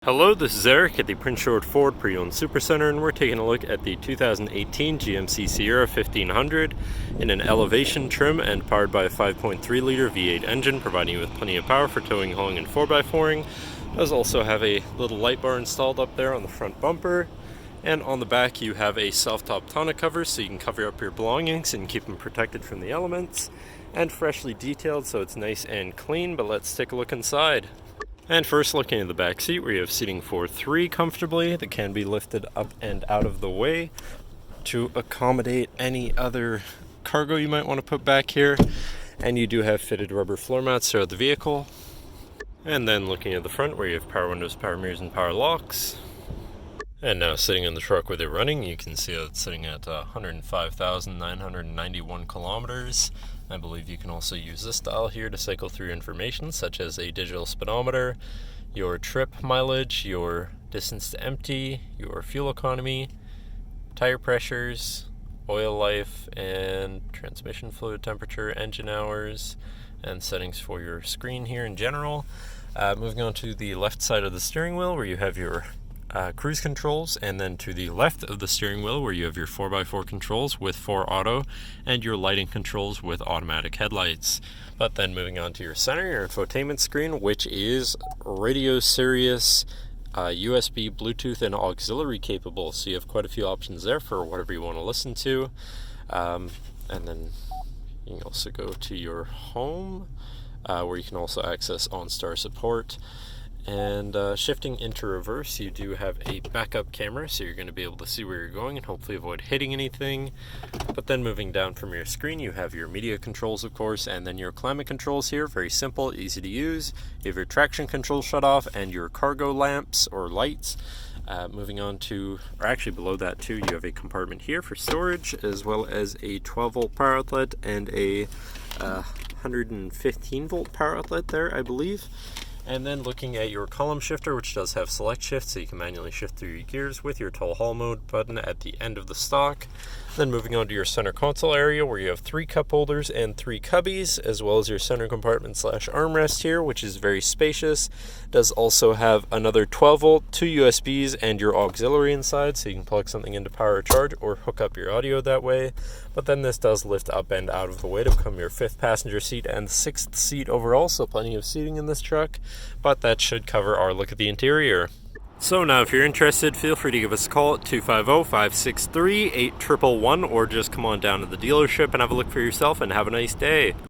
Hello, this is Eric at the Prince George Ford Pre-Owned Supercenter, and we're taking a look at the 2018 GMC Sierra 1500 in an elevation trim and powered by a 5.3 liter V8 engine, providing you with plenty of power for towing, hauling, and 4x4ing. It does also have a little light bar installed up there on the front bumper, and on the back you have a self-top tonneau cover so you can cover up your belongings and keep them protected from the elements, and freshly detailed so it's nice and clean. But let's take a look inside. And first, looking at the back seat, where you have seating for three comfortably that can be lifted up and out of the way to accommodate any other cargo you might want to put back here. And you do have fitted rubber floor mats throughout the vehicle. And then looking at the front, where you have power windows, power mirrors, and power locks. And now sitting in the truck with it running, you can see it's sitting at 105,991 kilometers. I believe you can also use this dial here to cycle through information such as a digital speedometer, your trip mileage, your distance to empty, your fuel economy, tire pressures, oil life, and transmission fluid temperature, engine hours, and settings for your screen here in general. Moving on to the left side of the steering wheel, where you have your cruise controls, and then to the left of the steering wheel where you have your 4x4 controls with 4 auto and your lighting controls with automatic headlights. But then moving on to your center, your infotainment screen, which is radio, Sirius, USB, Bluetooth, and auxiliary capable, so you have quite a few options there for whatever you want to listen to. And then you can also go to your home, where you can also access OnStar support. And shifting into reverse, you do have a backup camera, so you're going to be able to see where you're going and hopefully avoid hitting anything. But then moving down from your screen, you have your media controls, of course, and then your climate controls here. Very simple, easy to use. You have your traction control shut off and your cargo lamps or lights. Moving on to, or actually below that too, you have a compartment here for storage, as well as a 12 volt power outlet and a 115 volt power outlet there, I believe. And then looking at your column shifter, which does have select shift, so you can manually shift through your gears with your tall haul mode button at the end of the stock. Then moving on to your center console area, where you have 3 cup holders and 3 cubbies, as well as your center compartment / armrest here, which is very spacious. Does also have another 12 volt, 2 USBs, and your auxiliary inside, so you can plug something into power or charge or hook up your audio that way. But then this does lift up and out of the way to become your 5th passenger seat and 6th seat overall, so plenty of seating in this truck. But that should cover our look at the interior. So now if you're interested, feel free to give us a call at 250-563-8111, or just come on down to the dealership and have a look for yourself, and have a nice day.